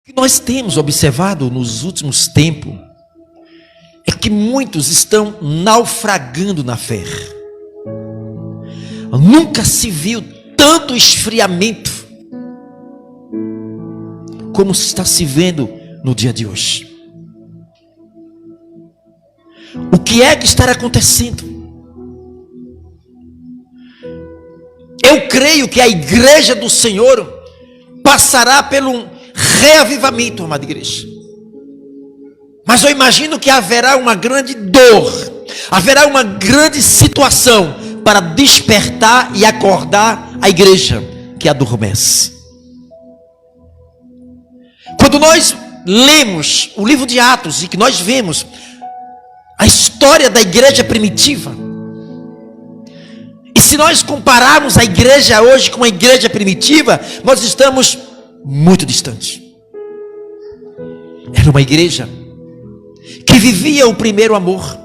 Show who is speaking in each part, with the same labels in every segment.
Speaker 1: O que nós temos observado nos últimos tempos é que muitos estão naufragando na fé. Nunca se viu tanto esfriamento como se está se vendo no dia de hoje. O que é que está acontecendo? Eu creio que a igreja do Senhor passará pelo reavivamento, amada igreja. Mas eu imagino que haverá uma grande dor, haverá uma grande situação para despertar e acordar a igreja que adormece. Quando nós lemos o livro de Atos e que nós vemos a história da igreja primitiva, e se nós compararmos a igreja hoje com a igreja primitiva, nós estamos muito distantes. Era uma igreja que vivia o primeiro amor.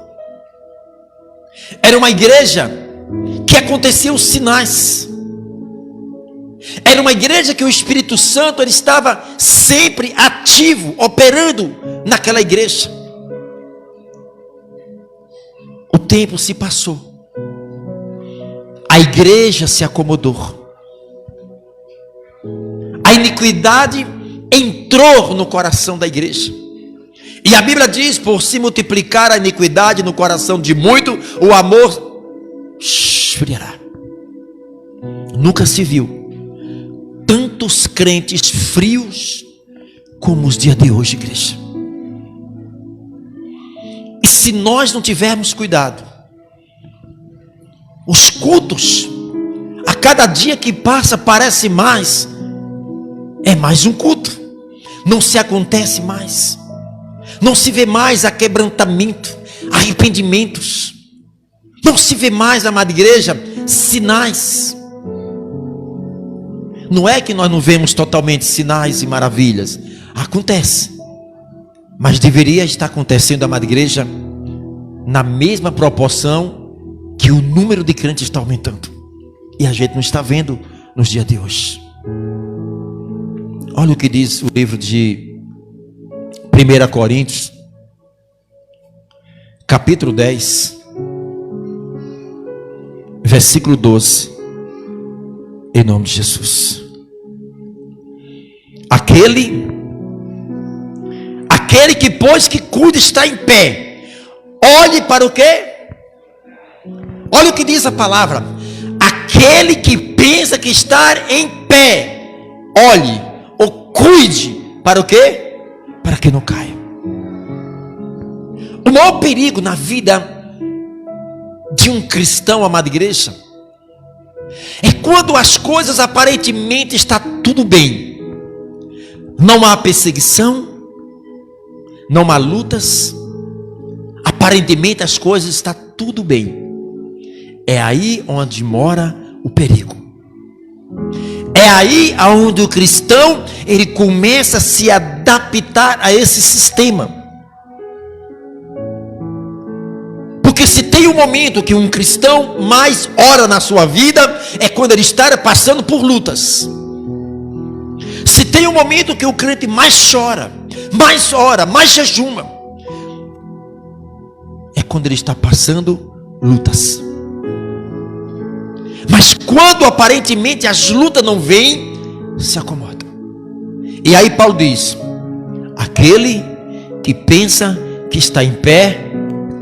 Speaker 1: Era uma igreja que aconteciam os sinais. Era uma igreja que o Espírito Santo ele estava sempre ativo, operando naquela igreja. O tempo se passou. A igreja se acomodou. A iniquidade entrou no coração da igreja. E a Bíblia diz: por se multiplicar a iniquidade no coração de muito, o amor esfriará. Nunca se viu tantos crentes frios como os dias de hoje, igreja. E se nós não tivermos cuidado, os cultos, a cada dia que passa parece mais, é mais um culto, não se acontece mais, não se vê mais aquebrantamento, arrependimentos, não se vê mais, amada igreja, sinais. Não é que nós não vemos totalmente sinais e maravilhas, acontece, mas deveria estar acontecendo, amada igreja, na mesma proporção que o número de crentes está aumentando, e a gente não está vendo nos dias de hoje. Olha o que diz o livro de 1 Coríntios, capítulo 10, versículo 12, em nome de Jesus. Aquele que pois que cuida está em pé, olhe para o quê? Olha o que diz a palavra: aquele que pensa que está em pé, olhe ou cuide para o quê? Para que não caia. O maior perigo na vida de um cristão, amada igreja, é quando as coisas aparentemente está tudo bem, não há perseguição, não há lutas, aparentemente as coisas estão tudo bem. É aí onde mora o perigo. É aí onde o cristão ele começa a se adaptar a esse sistema. Porque se tem um momento que um cristão mais ora na sua vida, é quando ele está passando por lutas. Se tem um momento que o crente mais chora, mais ora, mais jejuma, é quando ele está passando lutas. Mas quando aparentemente as lutas não vêm, se acomoda. E aí Paulo diz: aquele que pensa que está em pé,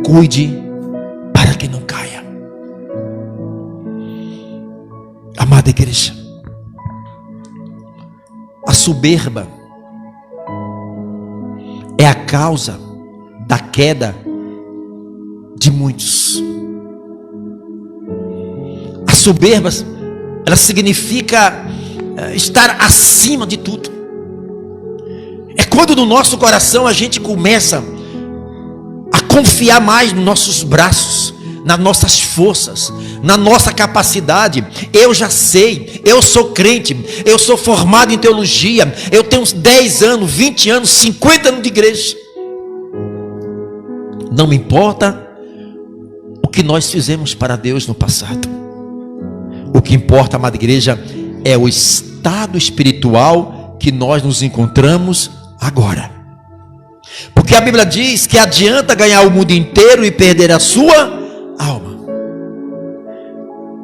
Speaker 1: cuide para que não caia. Amada igreja, a soberba é a causa da queda de muitos. A soberba, ela significa estar acima de tudo. É quando no nosso coração a gente começa a confiar mais nos nossos braços, nas nossas forças, na nossa capacidade. Eu já sei, eu sou crente, eu sou formado em teologia, eu tenho uns 10 anos, 20 anos, 50 anos de igreja. Não me importa o que nós fizemos para Deus no passado. O que importa, amada igreja, é o estado espiritual que nós nos encontramos agora. Porque a Bíblia diz que adianta ganhar o mundo inteiro e perder a sua alma.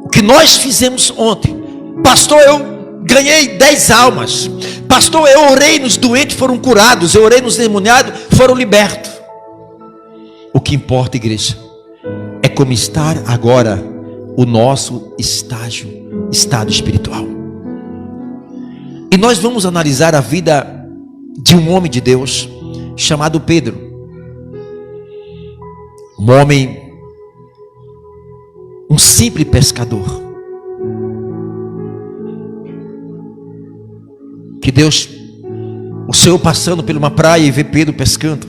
Speaker 1: O que nós fizemos ontem, pastor, eu ganhei 10 almas. Pastor, eu orei nos doentes, foram curados. Eu orei nos endemoniados, foram libertos. O que importa, igreja, é como estar agora o nosso estado espiritual. E nós vamos analisar a vida de um homem de Deus chamado Pedro. Um homem, um simples pescador, que Deus, o Senhor passando por uma praia e vê Pedro pescando,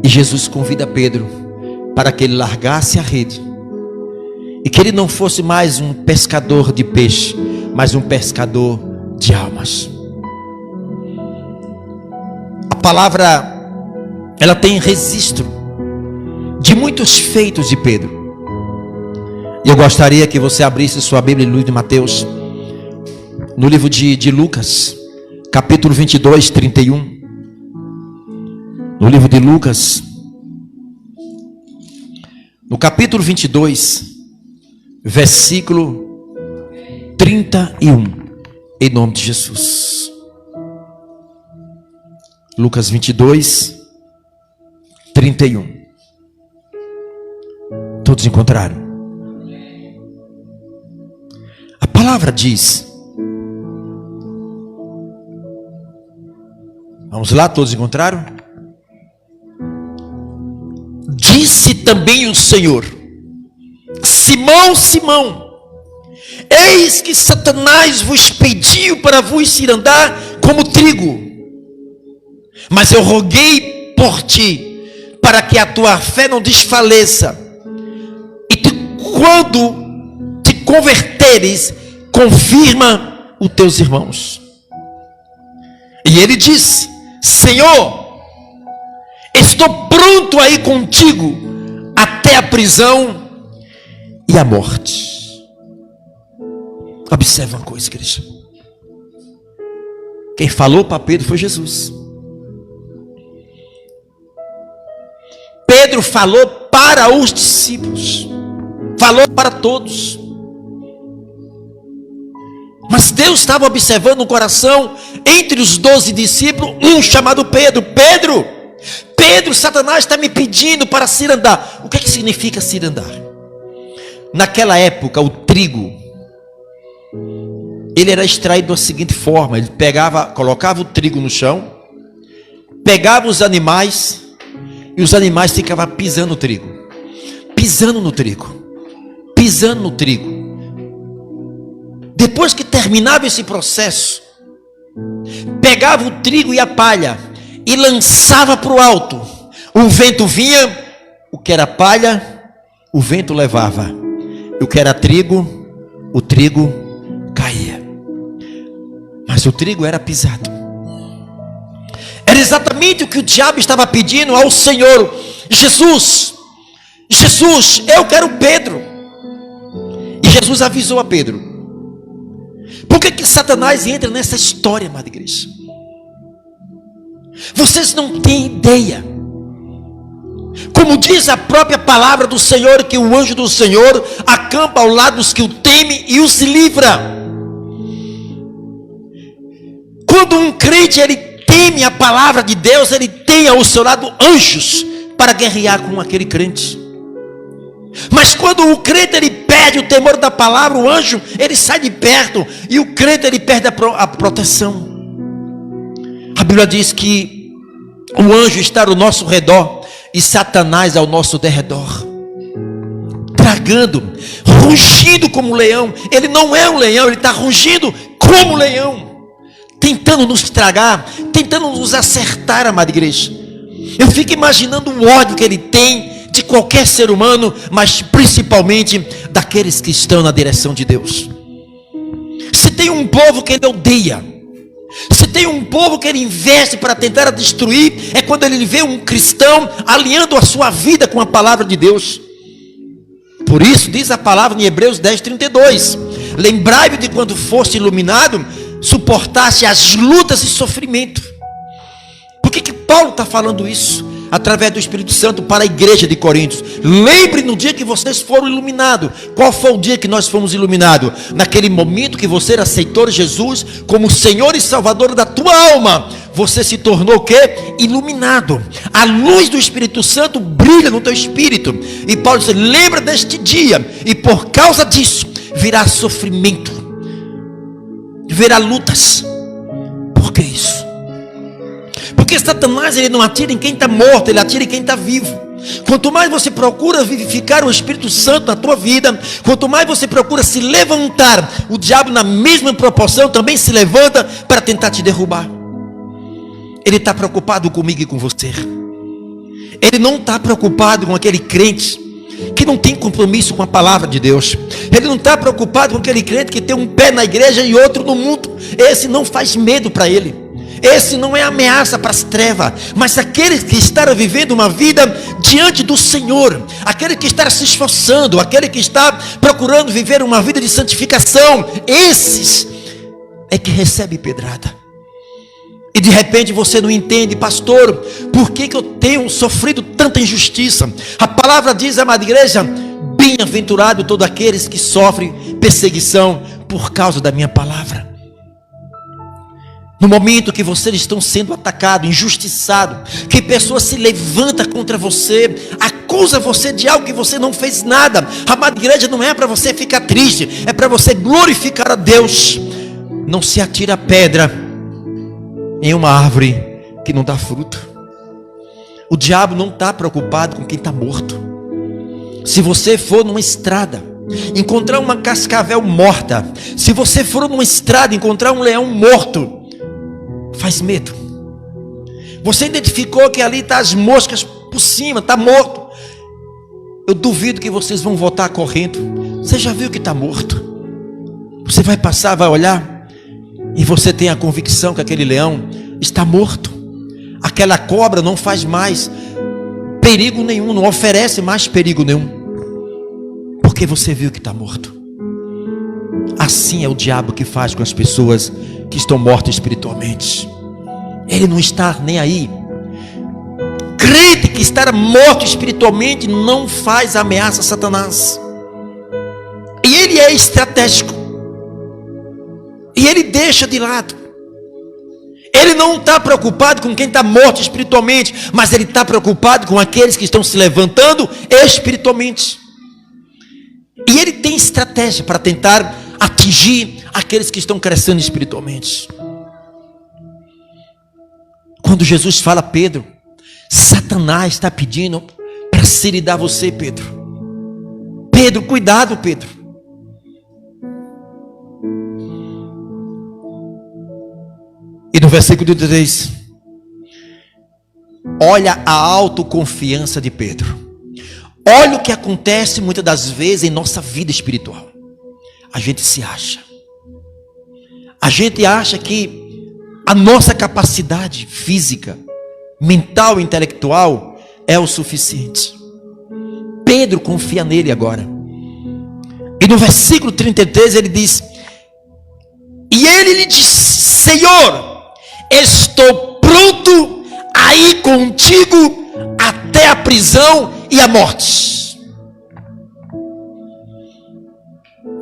Speaker 1: e Jesus convida Pedro para que ele largasse a rede, e que ele não fosse mais um pescador de peixe, mas um pescador de almas. A palavra, ela tem registro de muitos feitos de Pedro, e eu gostaria que você abrisse sua Bíblia no livro de Mateus, no livro de Lucas, capítulo 22, 31. No livro de Lucas, no capítulo 22, versículo 31, em nome de Jesus. Lucas 22, 31. Todos encontraram? A palavra diz, vamos lá, todos encontraram? Disse também o Senhor: Simão, Simão, eis que Satanás vos pediu para vos cirandar como trigo, mas eu roguei por ti, para que a tua fé não desfaleça, e quando te converteres, confirma os teus irmãos. E ele disse: Senhor, estou pronto a ir contigo até a prisão e a morte. Observe uma coisa, igreja. Quem falou para Pedro foi Jesus. Pedro falou para os discípulos, falou para todos. Mas Deus estava observando o coração entre os 12 discípulos, um chamado Pedro. Pedro, Satanás está me pedindo para cirandar. O que significa cirandar? Naquela época, o trigo, ele era extraído da seguinte forma: ele colocava o trigo no chão, pegava os animais, e os animais ficavam pisando no trigo, pisando no trigo. Depois que terminava esse processo, pegava o trigo e a palha e lançava para o alto. O vento vinha, o que era palha, o vento levava, o que era trigo, o trigo caía. Mas o trigo era pisado. Era exatamente o que o diabo estava pedindo ao Senhor. Jesus, eu quero Pedro. E Jesus avisou a Pedro. Por que Satanás entra nessa história, amada igreja? Vocês não têm ideia. Como diz a própria palavra do Senhor, que o anjo do Senhor acampa ao lado dos que o temem e os livra. Quando um crente ele teme a palavra de Deus, ele tem ao seu lado anjos para guerrear com aquele crente. Mas quando o crente ele perde o temor da palavra, o anjo ele sai de perto, e o crente ele perde a proteção. A Bíblia diz que o anjo está ao nosso redor e Satanás ao nosso derredor, tragando, rugindo como um leão. Ele não é um leão, ele está rugindo como um leão, tentando nos tragar, tentando nos acertar, amada igreja. Eu fico imaginando o ódio que ele tem de qualquer ser humano, mas principalmente daqueles que estão na direção de Deus. Se tem um povo que ele odeia, se tem um povo que ele investe para tentar destruir, é quando ele vê um cristão alinhando a sua vida com a palavra de Deus. Por isso diz a palavra em Hebreus 10:32: lembrai-vos de quando foste iluminado, suportasse as lutas e sofrimento. Por que Paulo está falando isso? Através do Espírito Santo para a igreja de Coríntios. Lembre no dia que vocês foram iluminados. Qual foi o dia que nós fomos iluminados? Naquele momento que você aceitou Jesus como Senhor e Salvador da tua alma. Você se tornou o quê? Iluminado. A luz do Espírito Santo brilha no teu espírito. E Paulo diz: lembra deste dia. E por causa disso virá sofrimento, virá lutas. Por que isso? Porque Satanás, ele não atira em quem está morto, ele atira em quem está vivo. Quanto mais você procura vivificar o Espírito Santo na tua vida, quanto mais você procura se levantar, o diabo na mesma proporção também se levanta para tentar te derrubar. Ele está preocupado comigo e com você. Ele não está preocupado com aquele crente que não tem compromisso com a palavra de Deus. Ele não está preocupado com aquele crente que tem um pé na igreja e outro no mundo. Esse não faz medo para ele. Esse não é ameaça para as trevas. Mas aquele que está vivendo uma vida diante do Senhor, aquele que está se esforçando, aquele que está procurando viver uma vida de santificação, esses é que recebe pedrada. E de repente você não entende: pastor, por que eu tenho sofrido tanta injustiça? A palavra diz, amada igreja: bem-aventurado todos aqueles que sofrem perseguição por causa da minha palavra. No momento que vocês estão sendo atacados, injustiçados, que pessoas se levantam contra você, acusa você de algo que você não fez nada, a amada igreja, não é para você ficar triste, é para você glorificar a Deus. Não se atira pedra em uma árvore que não dá fruto. O diabo não está preocupado com quem está morto. Se você for numa estrada, encontrar uma cascavel morta, se você for numa estrada, encontrar um leão morto, faz medo. Você identificou que ali está as moscas por cima, está morto. Eu duvido que vocês vão voltar correndo. Você já viu que está morto? Você vai passar, vai olhar, e você tem a convicção que aquele leão está morto. Aquela cobra não faz mais perigo nenhum, não oferece mais perigo nenhum, porque você viu que está morto. Assim é o diabo que faz com as pessoas que estão mortas espiritualmente. Ele não está nem aí. Crente que está morto espiritualmente não faz ameaça a Satanás. E ele é estratégico. E ele deixa de lado. Ele não está preocupado com quem está morto espiritualmente, mas ele está preocupado com aqueles que estão se levantando espiritualmente. E ele tem estratégia para tentar atingir aqueles que estão crescendo espiritualmente. Quando Jesus fala a Pedro, Satanás está pedindo para se lhe dar você, Pedro. Pedro, cuidado, Pedro. E no versículo 3, olha a autoconfiança de Pedro. Olha o que acontece muitas das vezes em nossa vida espiritual. A gente se acha. A gente acha que a nossa capacidade física, mental e intelectual é o suficiente. Pedro confia nele agora. E no versículo 33 ele diz: e ele lhe disse: Senhor, estou pronto a ir contigo até a prisão e a morte.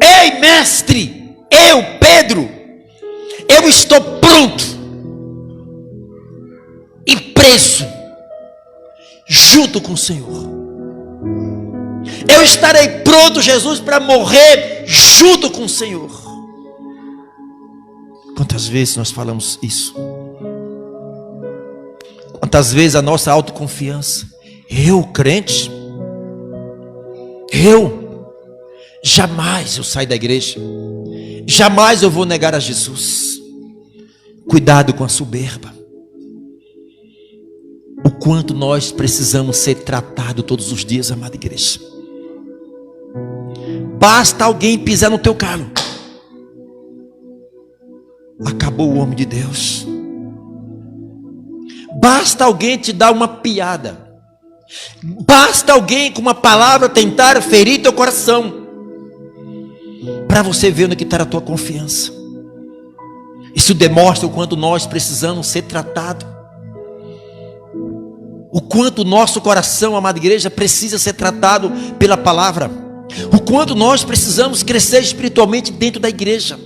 Speaker 1: Ei, mestre, eu, Pedro, eu estou pronto e preso junto com o Senhor. Eu estarei pronto, Jesus, para morrer junto com o Senhor. Quantas vezes nós falamos isso? Quantas vezes a nossa autoconfiança, eu, crente, jamais eu saio da igreja, jamais eu vou negar a Jesus. Cuidado com a soberba. O quanto nós precisamos ser tratados todos os dias, amada igreja. Basta alguém pisar no teu calo, acabou o homem de Deus. Basta alguém te dar uma piada, basta alguém com uma palavra tentar ferir teu coração, para você ver no que está a tua confiança. Isso demonstra o quanto nós precisamos ser tratados. O quanto o nosso coração, amada igreja, precisa ser tratado pela palavra. O quanto nós precisamos crescer espiritualmente dentro da igreja.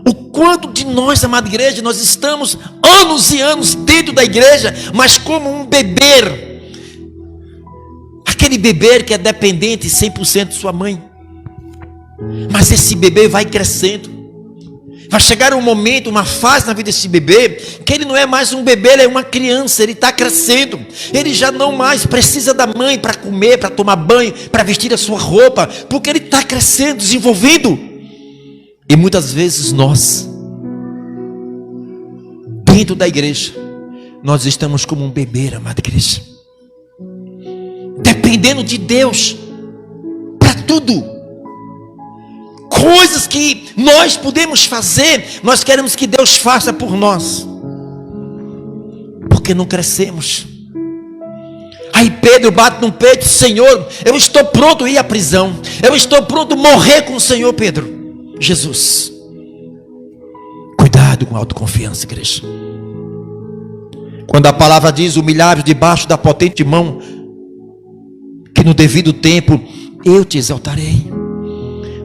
Speaker 1: O quanto de nós, amada igreja, nós estamos anos e anos dentro da igreja, mas como um bebê. Aquele bebê que é dependente 100% de sua mãe. Mas esse bebê vai crescendo. Vai chegar um momento, uma fase na vida desse bebê, que ele não é mais um bebê, ele é uma criança, ele está crescendo. Ele já não mais precisa da mãe para comer, para tomar banho, para vestir a sua roupa, porque ele está crescendo, desenvolvendo. E muitas vezes nós, dentro da igreja, nós estamos como um bebê, amada igreja, dependendo de Deus para tudo. Coisas que nós podemos fazer, nós queremos que Deus faça por nós, porque não crescemos. Aí Pedro bate no peito: Senhor, eu estou pronto a ir à prisão, eu estou pronto a morrer com o Senhor. Pedro, Jesus, cuidado com a autoconfiança, igreja. Quando a palavra diz: humilhar debaixo da potente mão, que no devido tempo eu te exaltarei.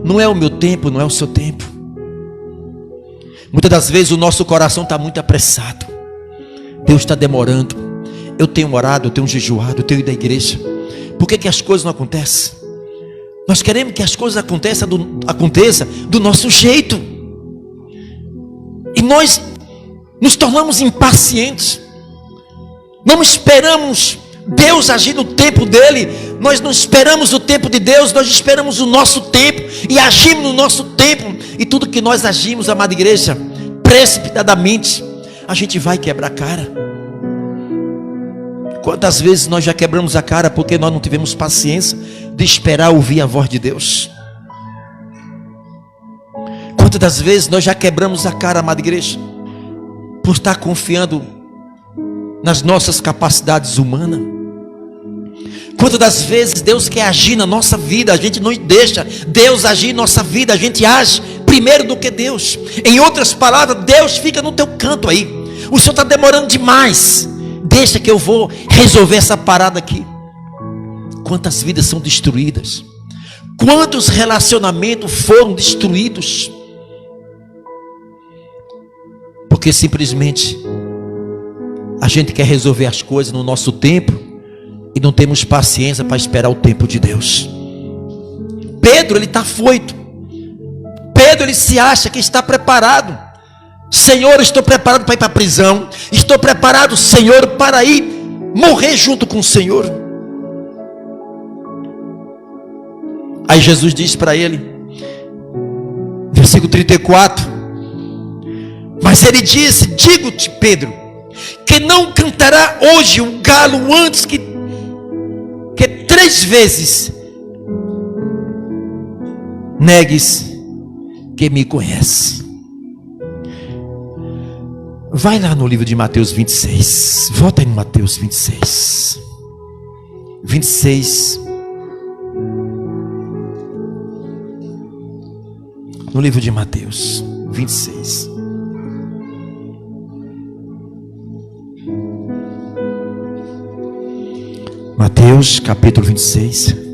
Speaker 1: Não é o meu tempo, não é o seu tempo. Muitas das vezes o nosso coração está muito apressado. Deus está demorando. Eu tenho orado, eu tenho jejuado, eu tenho ido à igreja. Por que as coisas não acontecem? Nós queremos que as coisas aconteçam do nosso jeito. E nós nos tornamos impacientes. Não esperamos Deus agir no tempo dele. Nós não esperamos o tempo de Deus, nós esperamos o nosso tempo e agimos no nosso tempo. E tudo que nós agimos, amada igreja, precipitadamente, a gente vai quebrar a cara. Quantas vezes nós já quebramos a cara porque nós não tivemos paciência de esperar ouvir a voz de Deus? Quantas das vezes nós já quebramos a cara, amada igreja, por estar confiando nas nossas capacidades humanas? Quantas das vezes Deus quer agir na nossa vida, a gente não deixa Deus agir em nossa vida, a gente age primeiro do que Deus. Em outras palavras, Deus fica no teu canto aí. O Senhor está demorando demais, deixa que eu vou resolver essa parada aqui. Quantas vidas são destruídas? Quantos relacionamentos foram destruídos? Porque simplesmente a gente quer resolver as coisas no nosso tempo e não temos paciência para esperar o tempo de Deus. Pedro, ele está afoito. Pedro, ele se acha que está preparado. Senhor, estou preparado para ir para a prisão. Estou preparado, Senhor, para ir morrer junto com o Senhor. Aí Jesus diz para ele, versículo 34: mas ele disse: digo-te, Pedro, que não cantará hoje um galo antes que 3 vezes negues que me conhece. Vai lá no livro de Mateus 26. Volta aí no Mateus 26. 26. No livro de Mateus 26. Mateus capítulo 26.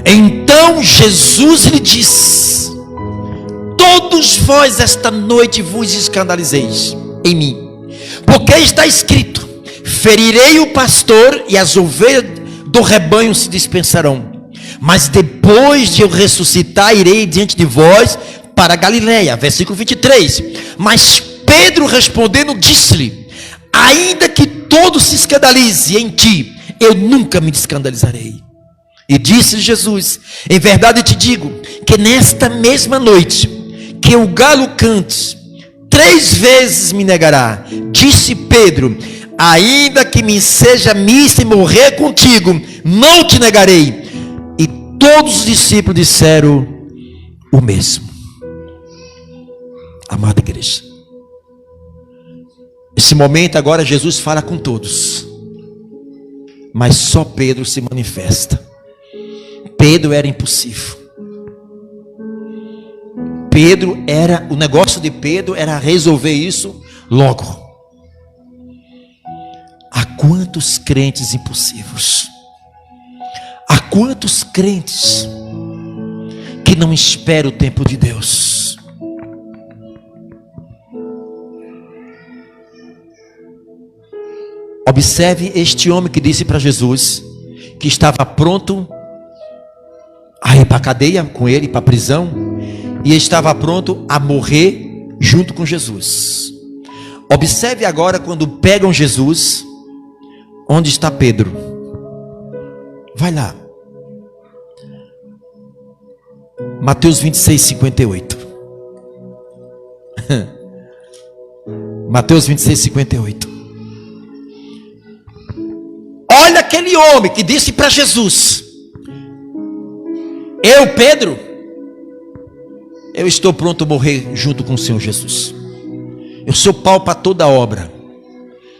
Speaker 1: Então Jesus lhe disse: todos vós esta noite vos escandalizeis em mim, porque está escrito: ferirei o pastor e as ovelhas do rebanho se dispersarão. Mas depois de eu ressuscitar, irei diante de vós para a Galileia. Versículo 23. Mas Pedro respondendo disse-lhe: ainda que todos se escandalize em ti, eu nunca me escandalizarei. E disse Jesus: em verdade te digo, que nesta mesma noite, que o galo cante, 3 vezes me negará. Disse Pedro: ainda que me seja missa e morrer contigo, não te negarei. E todos os discípulos disseram o mesmo. Amada igreja, esse momento agora Jesus fala com todos. mas só Pedro se manifesta. Pedro era impossível. O negócio de Pedro era resolver isso logo. Há quantos crentes impossíveis? Há quantos crentes que não esperam o tempo de Deus? Observe este homem que disse para Jesus que estava pronto a ir para a cadeia com ele, para a prisão, e estava pronto a morrer junto com Jesus. Observe agora quando pegam Jesus, onde está Pedro? Vai lá. Mateus 26, 58. Mateus 26, 58. Olha aquele homem que disse para Jesus: eu, Pedro, eu estou pronto a morrer junto com o Senhor Jesus. Eu sou pau para toda obra.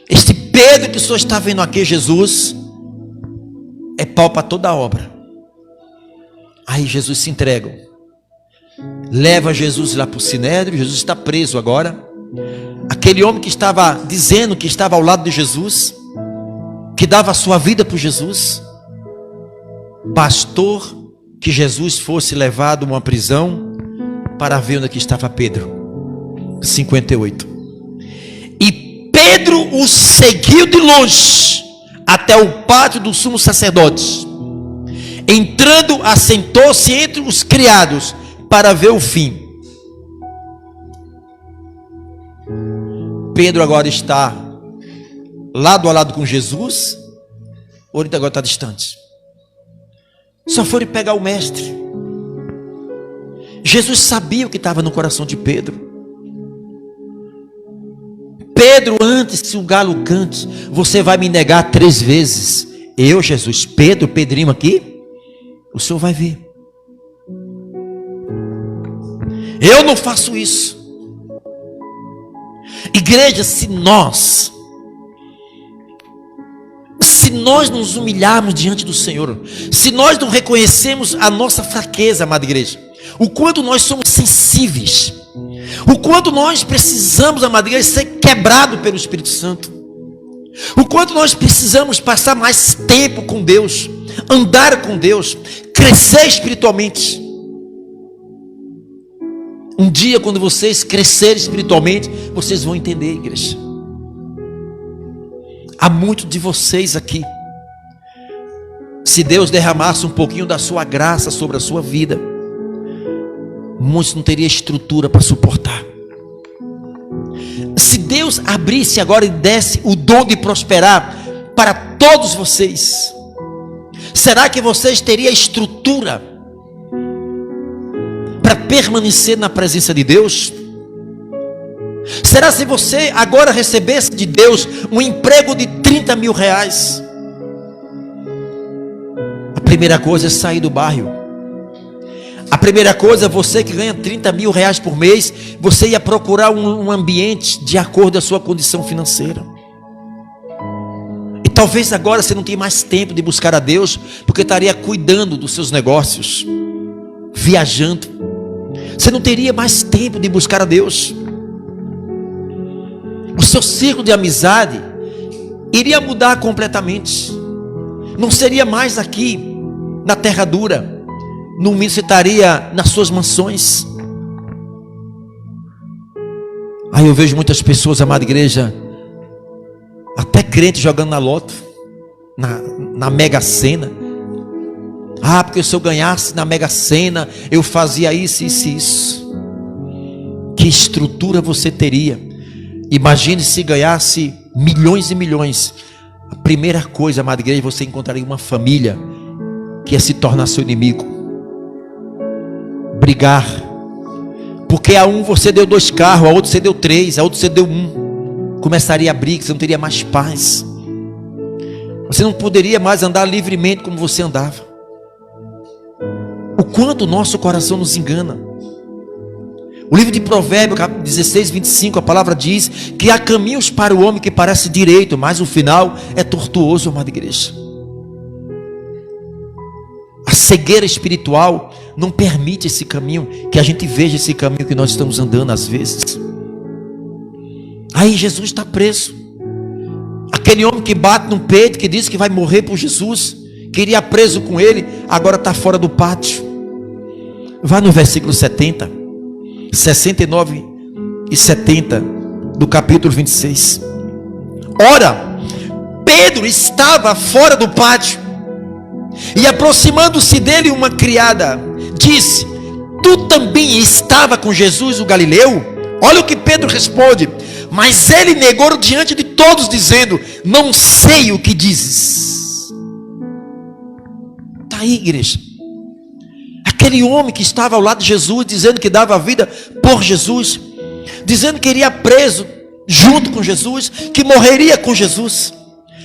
Speaker 1: Este Pedro que o Senhor está vendo aqui, Jesus, é pau para toda obra. Aí Jesus se entrega, leva Jesus lá para o Sinédrio. Jesus está preso agora. Aquele homem que estava dizendo que estava ao lado de Jesus, que dava a sua vida por Jesus, bastou que Jesus fosse levado a uma prisão para ver onde estava Pedro. 58. E Pedro o seguiu de longe até o pátio do sumo sacerdote. Entrando, assentou-se entre os criados para ver o fim. Pedro agora está lado a lado com Jesus, ou ele agora está distante? Só foram pegar o mestre. Jesus sabia o que estava no coração de Pedro. Pedro, antes que o galo cante, você vai me negar 3 vezes. Eu, Jesus, Pedro, Pedrinho aqui, o Senhor vai ver. Eu não faço isso. Igreja, se nós nos humilharmos diante do Senhor, se nós não reconhecemos a nossa fraqueza, amada igreja, o quanto nós somos sensíveis, o quanto nós precisamos, amada igreja, ser quebrado pelo Espírito Santo, o quanto nós precisamos passar mais tempo com Deus, andar com Deus, crescer espiritualmente. Um dia, quando vocês crescerem espiritualmente, vocês vão entender, igreja. Há muitos de vocês aqui, se Deus derramasse um pouquinho da sua graça sobre a sua vida, muitos não teriam estrutura para suportar. Se Deus abrisse agora e desse o dom de prosperar para todos vocês, será que vocês teriam estrutura para permanecer na presença de Deus? Será se você agora recebesse de Deus um emprego de 30 mil reais? A primeira coisa é sair do bairro. A primeira coisa, você que ganha 30 mil reais por mês, você ia procurar um ambiente de acordo com a sua condição financeira. E talvez agora você não tenha mais tempo de buscar a Deus, porque estaria cuidando dos seus negócios, viajando. Você não teria mais tempo de buscar a Deus. O seu círculo de amizade iria mudar completamente. Não seria mais aqui na terra dura. No mínimo você estaria nas suas mansões. Aí eu vejo muitas pessoas, amada igreja, até crentes jogando na loto, na Mega Sena. Ah, porque se eu ganhasse na Mega Sena, eu fazia isso, isso e isso. Que estrutura você teria? Imagine se ganhasse milhões e milhões. A primeira coisa, amada igreja, você encontraria uma família que ia se tornar seu inimigo. Brigar, porque a um você deu 2 carros, a outro você deu 3, a outro você deu 1. Começaria a briga, você não teria mais paz. Você não poderia mais andar livremente como você andava. O quanto o nosso coração nos engana. O livro de Provérbios, capítulo 16, 25, a palavra diz que há caminhos para o homem que parece direito, mas o final é tortuoso, amada igreja. A cegueira espiritual não permite esse caminho, que a gente veja esse caminho que nós estamos andando às vezes. Aí Jesus está preso. Aquele homem que bate no peito, que disse que vai morrer por Jesus, que iria preso com ele, agora está fora do pátio. Vá no versículo 70, 69 e 70 do capítulo 26. Ora, Pedro estava fora do pátio, e aproximando-se dele uma criada, disse: tu também estava com Jesus o Galileu? Olha o que Pedro responde. Mas ele negou diante de todos, dizendo: não sei o que dizes. Está aí, igreja. Aquele homem que estava ao lado de Jesus, dizendo que dava a vida por Jesus, dizendo que iria preso junto com Jesus, que morreria com Jesus,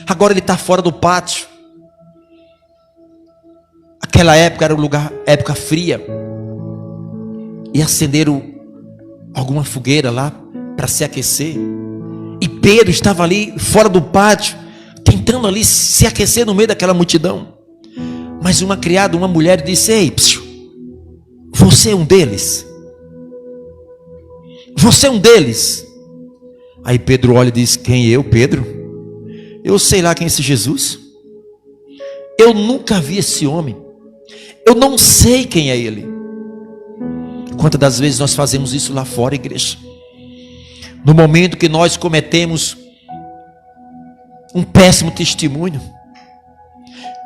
Speaker 1: agora ele está fora do pátio. Aquela época era um lugar, época fria, e acenderam alguma fogueira lá para se aquecer, e Pedro estava ali fora do pátio, tentando ali se aquecer no meio daquela multidão. Mas uma criada, uma mulher, disse: ei, você é um deles? Você é um deles? Aí Pedro olha e diz: quem, eu, Pedro? Eu sei lá quem é esse Jesus. Eu nunca vi esse homem. Eu não sei quem é ele. Quantas das vezes nós fazemos isso lá fora, igreja? No momento que nós cometemos um péssimo testemunho,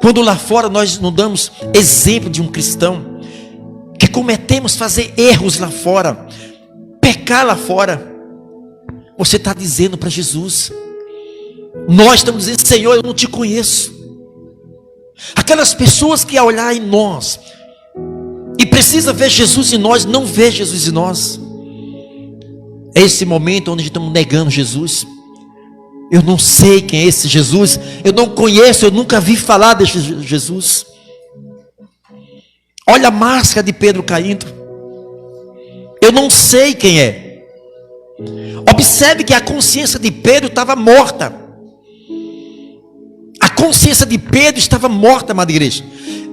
Speaker 1: quando lá fora nós não damos exemplo de um cristão, que cometemos fazer erros lá fora, pecar lá fora, você está dizendo para Jesus, nós estamos dizendo: Senhor, eu não te conheço. Aquelas pessoas que ao olhar em nós e precisa ver Jesus em nós, não vê Jesus em nós. É esse momento onde estamos negando Jesus. Eu não sei quem é esse Jesus, eu não conheço, eu nunca vi falar desse Jesus. Olha a máscara de Pedro caindo. Eu não sei quem é. Observe que a consciência de Pedro estava morta. A consciência de Pedro estava morta, amada igreja.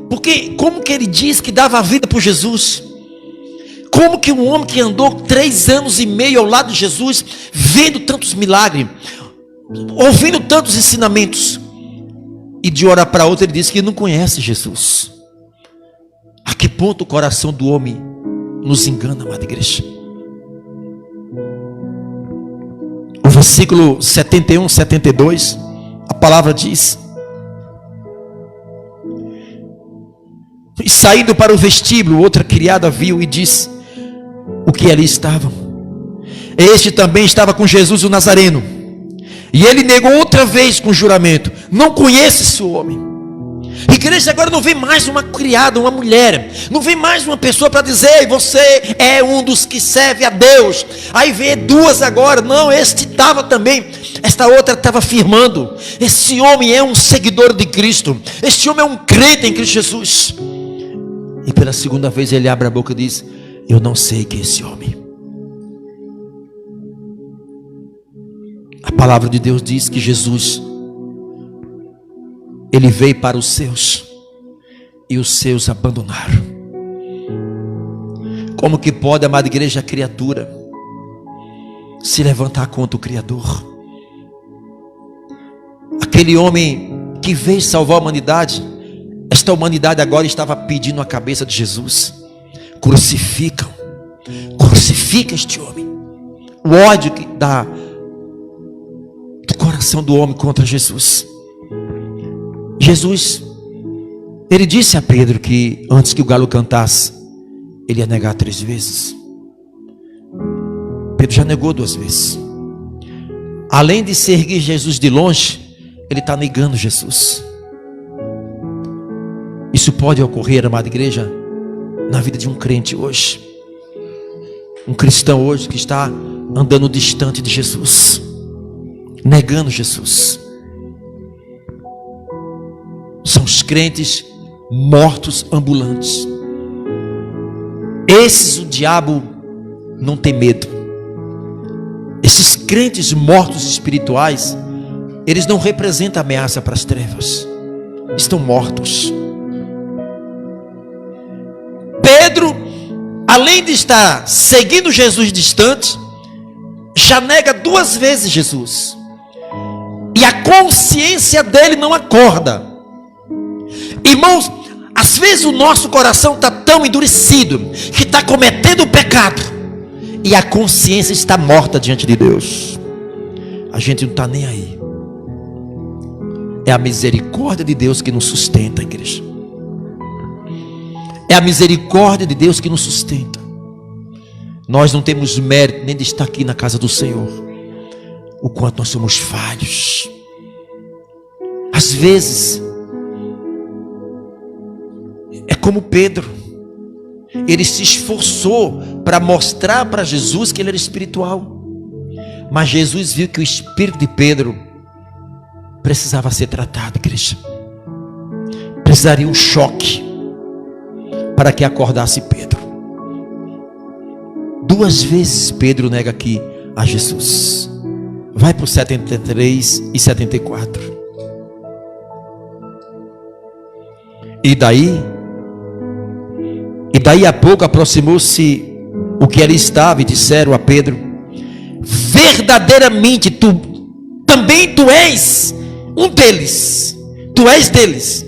Speaker 1: Porque como que ele diz que dava a vida por Jesus? Como que um homem que andou 3 anos e meio ao lado de Jesus, vendo tantos milagres, ouvindo tantos ensinamentos, e de hora para outra ele diz que não conhece Jesus? A que ponto o coração do homem nos engana, amada igreja? O versículo 71, 72, a palavra diz: e saindo para o vestíbulo, outra criada viu e disse o que ali estavam. Este também estava com Jesus o Nazareno. E ele negou outra vez com juramento: não conheço esse homem. Igreja, agora não vem mais uma criada, uma mulher, não vem mais uma pessoa para dizer: você é um dos que serve a Deus. Aí vê 2 agora. Não, este estava também. Esta outra estava afirmando: esse homem é um seguidor de Cristo, este homem é um crente em Cristo Jesus. E pela segunda vez ele abre a boca e diz: eu não sei quem é esse homem. A palavra de Deus diz que Jesus, ele veio para os seus, e os seus abandonaram. Como que pode, amada igreja, a criatura se levantar contra o Criador? Aquele homem que veio salvar a humanidade, esta humanidade agora estava pedindo a cabeça de Jesus. Crucifica este homem. O ódio que dá do coração do homem contra Jesus. Jesus, ele disse a Pedro que antes que o galo cantasse, ele ia negar 3 vezes. Pedro já negou 2 vezes. Além de seguir Jesus de longe, ele está negando Jesus. Isso pode ocorrer, amada igreja, na vida de um crente hoje. Um cristão hoje que está andando distante de Jesus, negando Jesus. São os crentes mortos ambulantes. Esses o diabo não tem medo. Esses crentes mortos espirituais, eles não representam ameaça para as trevas. Estão mortos. além de estar seguindo Jesus distante, já nega 2 vezes Jesus. E a consciência dele não acorda. Irmãos, às vezes o nosso coração está tão endurecido, que está cometendo pecado, e a consciência está morta diante de Deus. A gente não está nem aí. É a misericórdia de Deus que nos sustenta, igreja. É a misericórdia de Deus que nos sustenta. Nós não temos mérito nem de estar aqui na casa do Senhor. O quanto nós somos falhos. Às vezes é como Pedro. Ele se esforçou para mostrar para Jesus que ele era espiritual. Mas Jesus viu que o espírito de Pedro precisava ser tratado, igreja. Precisaria um choque para que acordasse Pedro. 2 vezes Pedro nega aqui a Jesus. Vai para o 73 e 74. E daí a pouco aproximou-se o que ali estava e disseram a Pedro: verdadeiramente também tu és um deles. Tu és deles,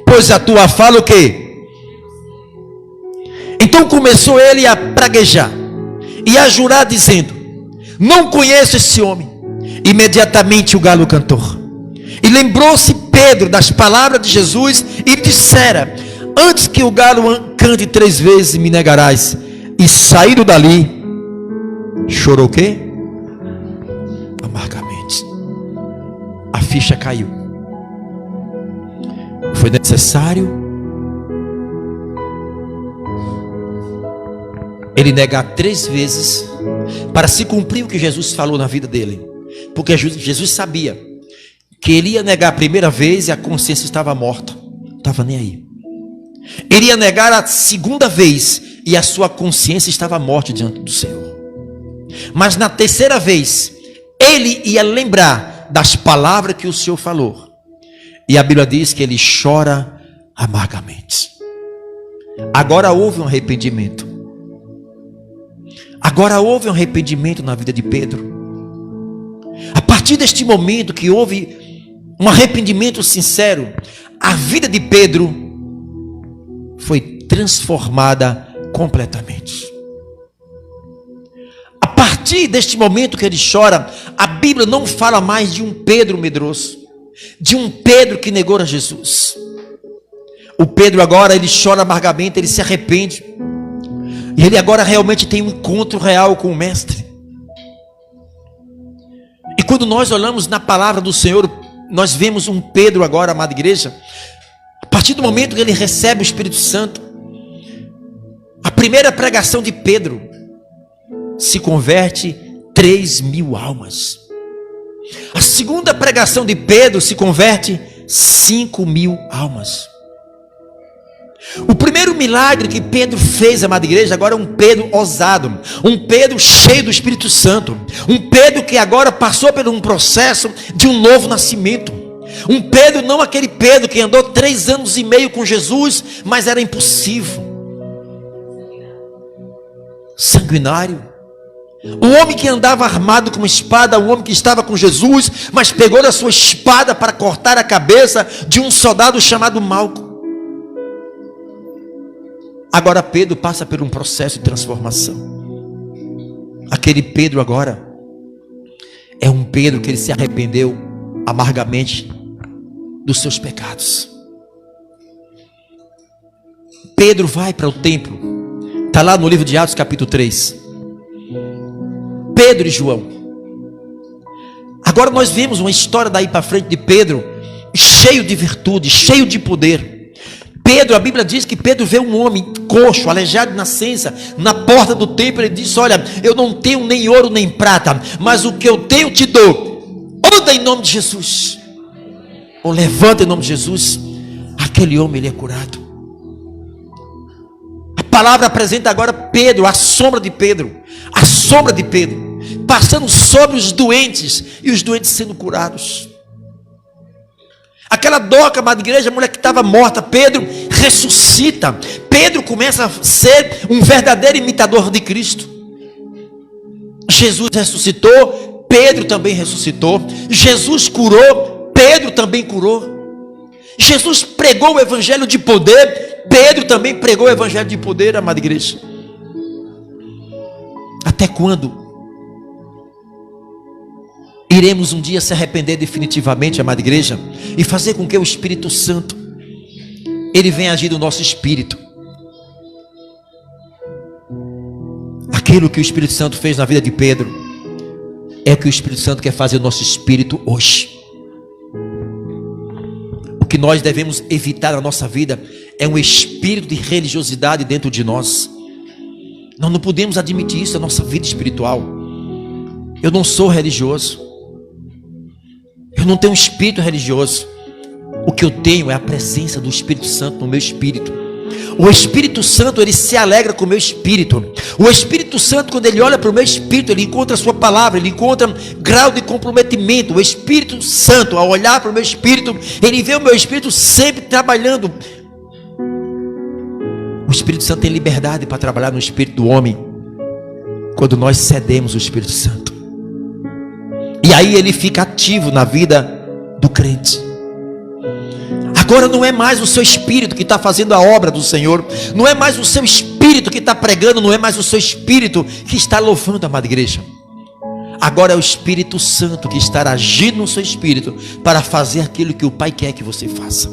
Speaker 1: pois a tua fala o quê? Então começou ele a praguejar e a jurar, dizendo: não conheço esse homem. Imediatamente o galo cantou. E lembrou-se Pedro das palavras de Jesus e dissera: antes que o galo cante 3 vezes me negarás. E saíram dali, chorou o quê? Amargamente. A ficha caiu. Foi necessário ele negar 3 vezes para se cumprir o que Jesus falou na vida dele. Porque Jesus sabia que ele ia negar a primeira vez e a consciência estava morta, estava nem aí. Ele ia negar a segunda vez e a sua consciência estava morta diante do Senhor. Mas na terceira vez ele ia lembrar das palavras que o Senhor falou. E a Bíblia diz que ele chora amargamente. Agora houve um arrependimento. Agora houve um arrependimento na vida de Pedro. A partir deste momento que houve um arrependimento sincero, a vida de Pedro foi transformada completamente. A partir deste momento que ele chora, a Bíblia não fala mais de um Pedro medroso, de um Pedro que negou a Jesus. O Pedro agora, ele chora amargamente, ele se arrepende. E ele agora realmente tem um encontro real com o Mestre. E quando nós olhamos na palavra do Senhor, nós vemos um Pedro agora, amada igreja. A partir do momento que ele recebe o Espírito Santo, a primeira pregação de Pedro se converte 3.000 almas. A segunda pregação de Pedro se converte 5.000 almas. O primeiro milagre que Pedro fez, amada igreja, agora é um Pedro ousado, um Pedro cheio do Espírito Santo, um Pedro que agora passou por um processo de um novo nascimento. Um Pedro, não aquele Pedro que andou 3 anos e meio com Jesus, mas era impossível, sanguinário. O homem que andava armado com uma espada, o homem que estava com Jesus, mas pegou a sua espada para cortar a cabeça de um soldado chamado Malco. Agora Pedro passa por um processo de transformação. Aquele Pedro agora é um Pedro que ele se arrependeu amargamente dos seus pecados. Pedro vai para o templo. Está lá no livro de Atos capítulo 3. Pedro e João. Agora nós vemos uma história daí para frente de Pedro, cheio de virtude, cheio de poder. Pedro, a Bíblia diz que Pedro vê um homem coxo, aleijado de nascença, na porta do templo. Ele disse: olha, eu não tenho nem ouro nem prata, mas o que eu tenho te dou. Anda em nome de Jesus, ou levanta em nome de Jesus. Aquele homem, ele é curado. A palavra apresenta agora Pedro, a sombra de Pedro, passando sobre os doentes, e os doentes sendo curados. Aquela Doca, amada igreja, a mulher que estava morta, Pedro ressuscita. Pedro começa a ser um verdadeiro imitador de Cristo. Jesus ressuscitou, Pedro também ressuscitou. Jesus curou, Pedro também curou. Jesus pregou o evangelho de poder, Pedro também pregou o evangelho de poder, amada igreja. Até quando iremos um dia se arrepender definitivamente, amada igreja, e fazer com que o Espírito Santo ele venha agir no nosso espírito? Aquilo que o Espírito Santo fez na vida de Pedro é o que o Espírito Santo quer fazer no nosso espírito hoje. O que nós devemos evitar na nossa vida é um espírito de religiosidade dentro de nós. Nós não podemos admitir isso na nossa vida espiritual. Eu não sou religioso, eu não tenho um espírito religioso. O que eu tenho é a presença do Espírito Santo no meu espírito. O Espírito Santo, ele se alegra com o meu espírito. O Espírito Santo, quando ele olha para o meu espírito, ele encontra a sua palavra, ele encontra grau de comprometimento. O Espírito Santo, ao olhar para o meu espírito, ele vê o meu espírito sempre trabalhando. O Espírito Santo tem liberdade para trabalhar no espírito do homem quando nós cedemos o Espírito Santo. E aí ele fica ativo na vida do crente. Agora não é mais o seu espírito que está fazendo a obra do Senhor, não é mais o seu espírito que está pregando, não é mais o seu espírito que está louvando, amada igreja. Agora é o Espírito Santo que está agindo no seu espírito para fazer aquilo que o Pai quer que você faça.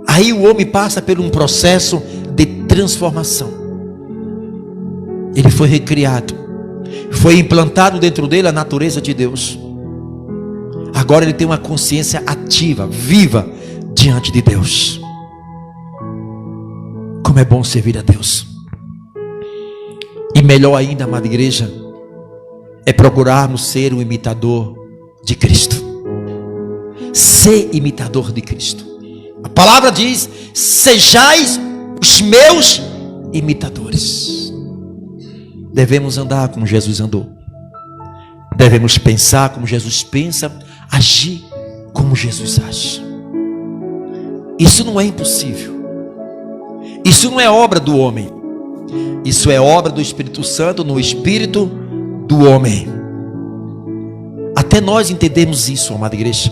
Speaker 1: Aí o homem passa por um processo de transformação. Ele foi recriado, foi implantado dentro dele a natureza de Deus. Agora ele tem uma consciência ativa, viva diante de Deus. Como é bom servir a Deus. E melhor ainda, amada igreja, é procurarmos ser um imitador de Cristo. Ser imitador de Cristo. A palavra diz: sejais os meus imitadores. Devemos andar como Jesus andou. Devemos pensar como Jesus pensa, agir como Jesus age. Isso não é impossível. Isso não é obra do homem. Isso é obra do Espírito Santo no espírito do homem. Até nós entendemos isso, amada igreja,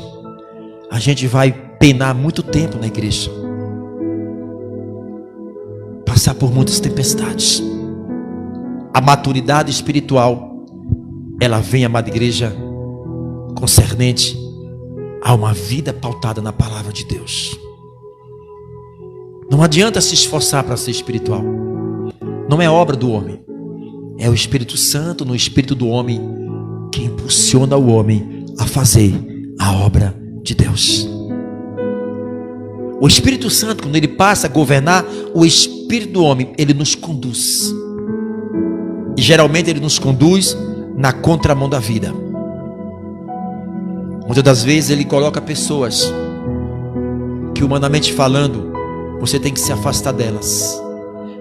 Speaker 1: a gente vai penar muito tempo na igreja, passar por muitas tempestades. A maturidade espiritual, ela vem, amada igreja, concernente a uma vida pautada na palavra de Deus. Não adianta se esforçar para ser espiritual. Não é obra do homem. É o Espírito Santo no espírito do homem que impulsiona o homem a fazer a obra de Deus. O Espírito Santo, quando ele passa a governar o espírito do homem, ele nos conduz. E geralmente ele nos conduz na contramão da vida. Muitas das vezes ele coloca pessoas que, humanamente falando, você tem que se afastar delas.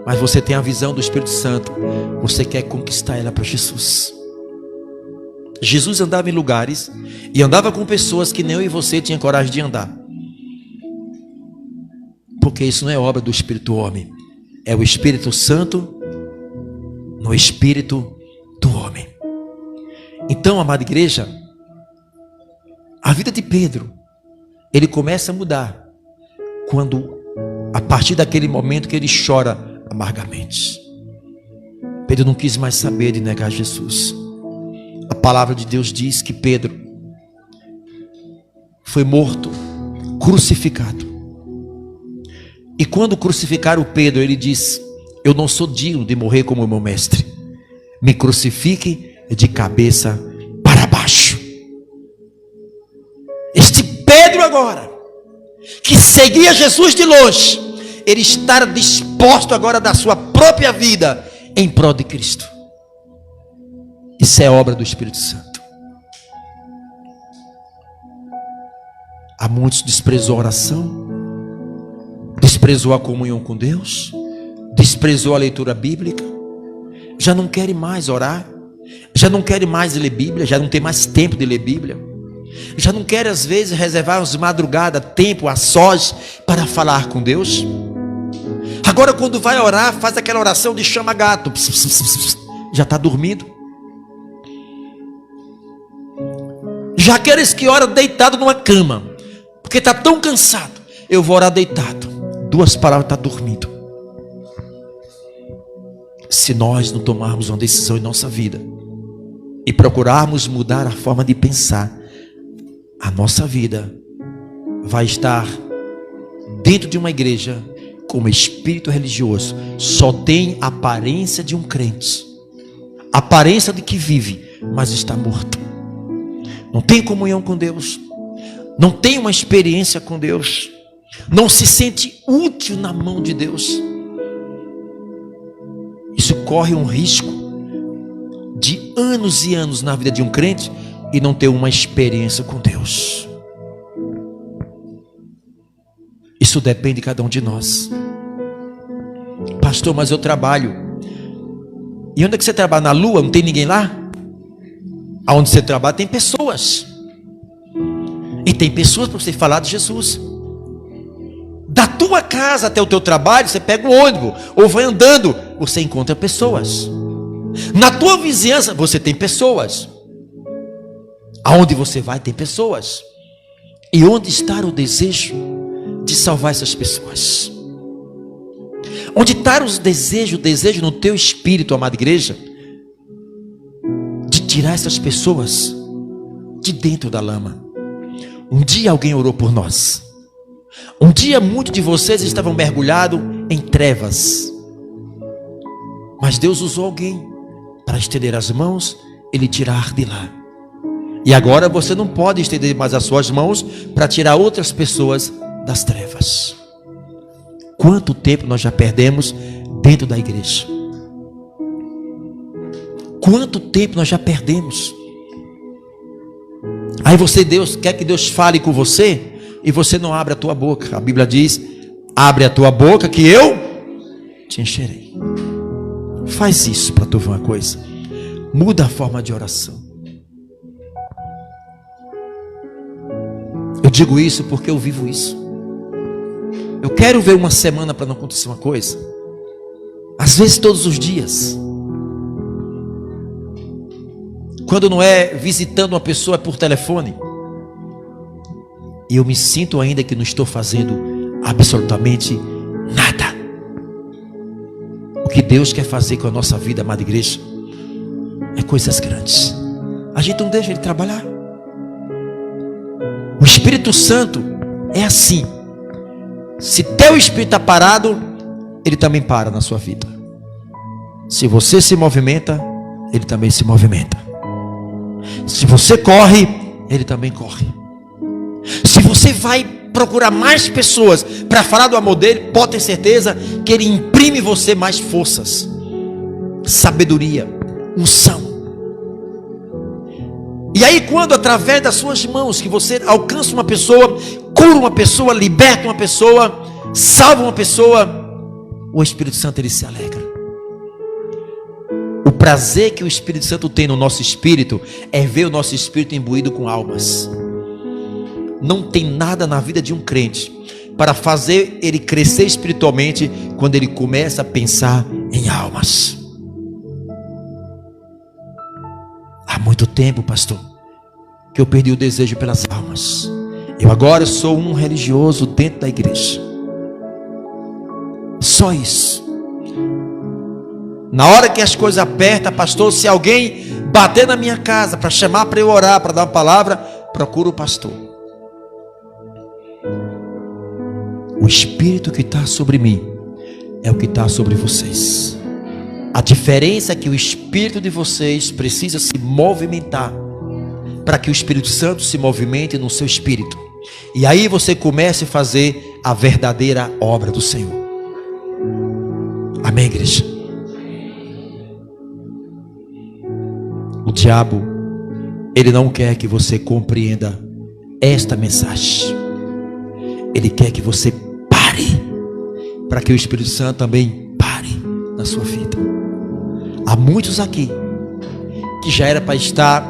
Speaker 1: Mas você tem a visão do Espírito Santo, você quer conquistar ela para Jesus. Jesus andava em lugares e andava com pessoas que nem eu e você tinha coragem de andar. Porque isso não é obra do Espírito do homem, é o Espírito Santo no espírito do homem. Então, amada igreja, a vida de Pedro, ele começa a mudar quando, a partir daquele momento que ele chora amargamente. Pedro não quis mais saber de negar Jesus. A palavra de Deus diz que Pedro foi morto, crucificado. E quando crucificaram Pedro, ele diz: eu não sou digno de morrer como o meu mestre. Me crucifique de cabeça para baixo. Este Pedro agora, que seguia Jesus de longe, ele está disposto agora da sua própria vida em prol de Cristo. Isso é obra do Espírito Santo. Há muitos desprezou a oração, desprezou a comunhão com Deus, desprezou a leitura bíblica, já não querem mais orar, já não querem mais ler Bíblia, já não tem mais tempo de ler Bíblia, Já não quer às vezes reservar de madrugada, tempo a sós para falar com Deus? Agora quando vai orar, faz aquela oração de chama gato. Já está dormindo? Já queres que ora deitado numa cama, porque está tão cansado. Eu vou orar deitado. 2 palavras, está dormindo. Se nós não tomarmos uma decisão em nossa vida e procurarmos mudar a forma de pensar, a nossa vida vai estar dentro de uma igreja como espírito religioso. Só tem aparência de um crente, aparência de que vive, mas está morto. Não tem comunhão com Deus, não tem uma experiência com Deus, não se sente útil na mão de Deus. Isso corre um risco de anos e anos na vida de um crente e não ter uma experiência com Deus. Isso depende de cada um de nós. Pastor, mas eu trabalho. E onde é que você trabalha? Na lua? Não tem ninguém lá? Aonde você trabalha tem pessoas. E tem pessoas para você falar de Jesus. Da tua casa até o teu trabalho, você pega um ônibus ou vai andando, você encontra pessoas. Na tua vizinhança, você tem pessoas. Aonde você vai, tem pessoas. E onde está o desejo de salvar essas pessoas? Onde está o desejo no teu espírito, amada igreja, de tirar essas pessoas de dentro da lama? Um dia alguém orou por nós. Um dia muitos de vocês estavam mergulhados em trevas, mas Deus usou alguém para estender as mãos e lhe tirar de lá. E agora você não pode estender mais as suas mãos para tirar outras pessoas das trevas. Quanto tempo nós já perdemos dentro da igreja? Quanto tempo nós já perdemos? Aí Deus quer que Deus fale com você e você não abre a tua boca. A Bíblia diz: abre a tua boca que eu te encherei. Faz isso para tu ver uma coisa. Muda a forma de oração. Eu digo isso porque eu vivo isso. Eu quero ver uma semana para não acontecer uma coisa. Às vezes todos os dias. Quando não é visitando uma pessoa, é por telefone. E eu me sinto ainda que não estou fazendo absolutamente nada. O que Deus quer fazer com a nossa vida, amada igreja, é coisas grandes. A gente não deixa Ele trabalhar. O Espírito Santo é assim. Se teu espírito está parado, Ele também para na sua vida. Se você se movimenta, Ele também se movimenta. Se você corre, Ele também corre. Se você vai procurar mais pessoas para falar do amor dele, pode ter certeza que Ele imprime em você mais forças, sabedoria, unção. E aí quando através das suas mãos que você alcança uma pessoa, cura uma pessoa, liberta uma pessoa, salva uma pessoa, o Espírito Santo ele se alegra. O prazer que o Espírito Santo tem no nosso espírito é ver o nosso espírito imbuído com almas. Não tem nada na vida de um crente para fazer ele crescer espiritualmente quando ele começa a pensar em almas. Há muito tempo, pastor, que eu perdi o desejo pelas almas. Eu agora sou um religioso dentro da igreja. Só isso. Na hora que as coisas apertam, pastor, se alguém bater na minha casa para chamar para eu orar, para dar uma palavra, procura o pastor. O Espírito que está sobre mim é o que está sobre vocês. A diferença é que o Espírito de vocês precisa se movimentar para que o Espírito Santo se movimente no seu espírito. E aí você comece a fazer a verdadeira obra do Senhor. Amém, igreja? O diabo, ele não quer que você compreenda esta mensagem. Ele quer que você pare, para que o Espírito Santo também pare na sua vida. Há muitos aqui que já era para estar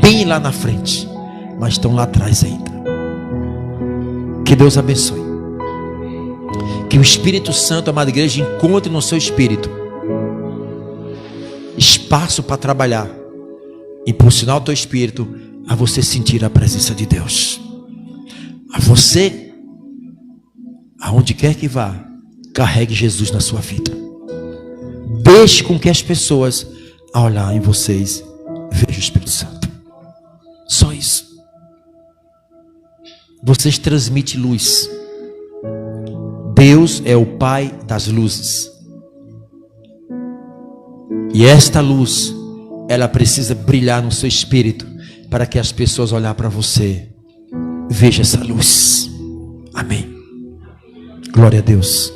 Speaker 1: bem lá na frente, mas estão lá atrás ainda. Que Deus abençoe. Que o Espírito Santo, amada igreja, encontre no seu espírito espaço para trabalhar, impulsionar o teu espírito a você sentir a presença de Deus. A você, aonde quer que vá, carregue Jesus na sua vida. Deixe com que as pessoas, ao olhar em vocês, vejam o Espírito Santo. Só isso. Vocês transmitem luz. Deus é o Pai das luzes. E esta luz, ela precisa brilhar no seu espírito, para que as pessoas olhar para você, vejam essa luz. Amém. Glória a Deus.